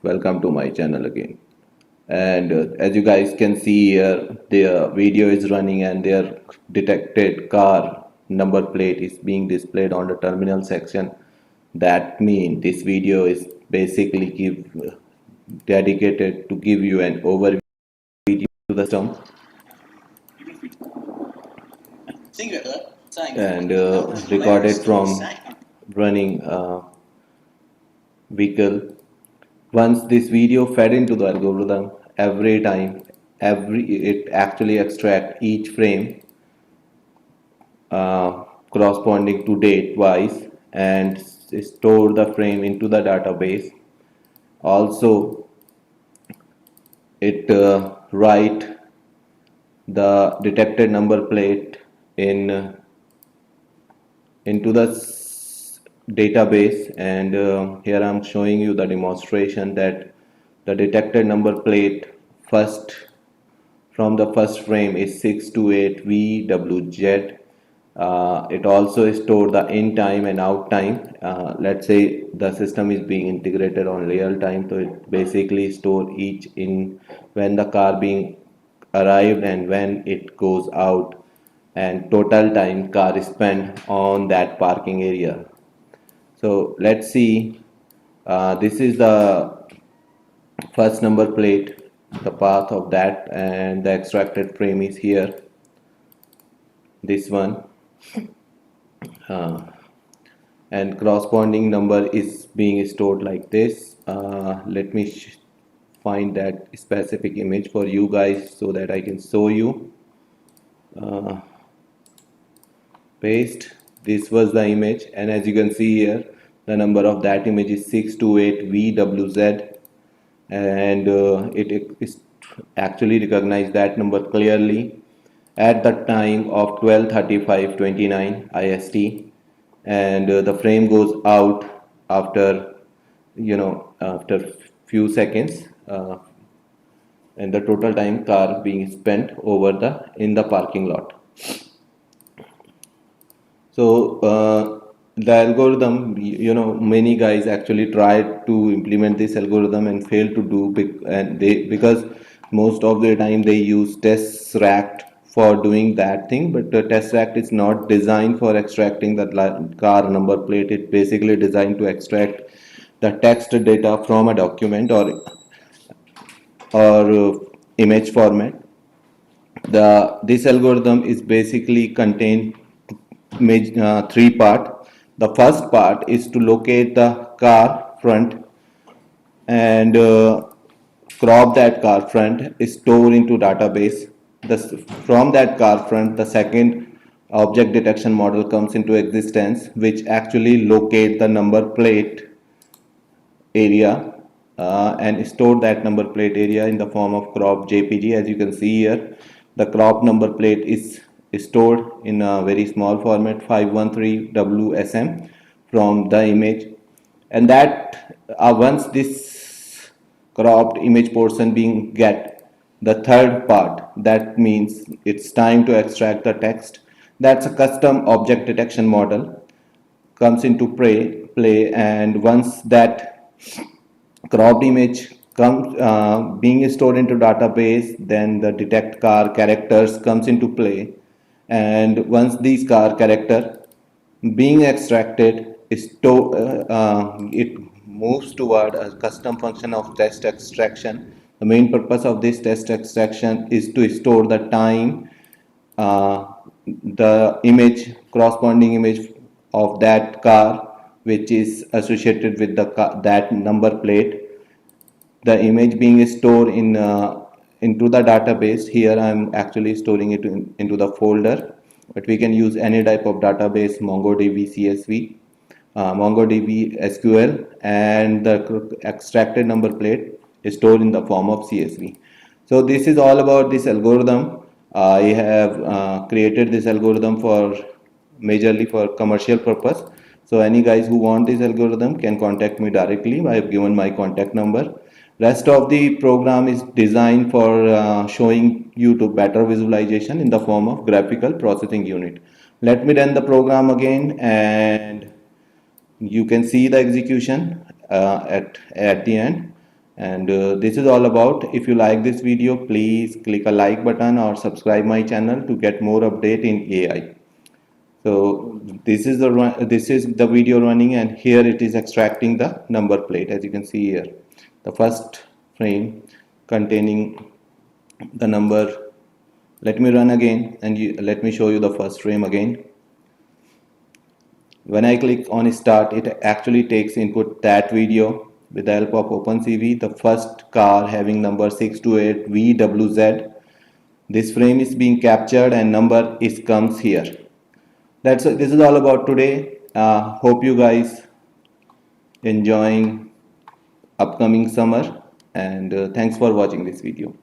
welcome to my channel again. And as you guys can see here, their video is running and their detected car number plate is being displayed on the terminal section. That means this video is basically dedicated to give you an overview to the system and recorded from running vehicle. Once this video fed into the algorithm, every time it actually extract each frame corresponding to date wise and store the frame into the database. Also it write the detected number plate into the database, and here I'm showing you the demonstration that the detected number plate first from the first frame is 628 VWZ. It also stores the in time and out time. Let's say the system is being integrated on real time, so it basically store each in when the car being arrived and when it goes out, and total time car is spent on that parking area. So let's see, this is the first number plate, the path of that, and the extracted frame is here, this one, and corresponding number is being stored like this. Let me find that specific image for you guys so that I can show you. Paste, this was the image, and as you can see here, the number of that image is 628 VWZ, and it is actually recognize that number clearly at the time of 12:35:29 IST, and the frame goes out after after few seconds, and the total time car being spent over in the parking lot. So the algorithm, many guys actually tried to implement this algorithm and failed to do, because most of the time they use tesseract for doing that thing, but the tesseract is not designed for extracting the car number plate. It's basically designed to extract the text data from a document or image format. This algorithm is basically contained three part. The first part is to locate the car front and crop that car front, is stored into database. From that car front, the second object detection model comes into existence, which actually locate the number plate area and store that number plate area in the form of crop JPG. As you can see here, the crop number plate is stored in a very small format, 513 WSM, from the image, and that once this cropped image portion being get the third part, that means it's time to extract the text. That's a custom object detection model comes into play, and once that cropped image comes being stored into database, then the detect car characters comes into play, and once these car character being extracted, it moves toward a custom function of test extraction. The main purpose of this test extraction is to store the time, the image, corresponding image of that car which is associated with that number plate, the image being stored into the database. Here I am actually storing it into the folder, but we can use any type of database, MongoDB CSV, MongoDB SQL, and the extracted number plate is stored in the form of CSV. So this is all about this algorithm. I have created this algorithm for majorly for commercial purpose. So any guys who want this algorithm can contact me directly. I have given my contact number. Rest of the program is designed for showing you to better visualization in the form of graphical processing unit. Let me run the program again, and you can see the execution at the end. And this is all about. If you like this video, please click a like button or subscribe my channel to get more update in AI. So this is the video running, and here it is extracting the number plate, as you can see here. The first frame containing the number. Let me run again, and let me show you the first frame again. When I click on start, it actually takes input that video with the help of OpenCV. The first car having number 628 VWZ. This frame is being captured and number is comes here. This is all about today. Hope you guys enjoying upcoming summer, and thanks for watching this video.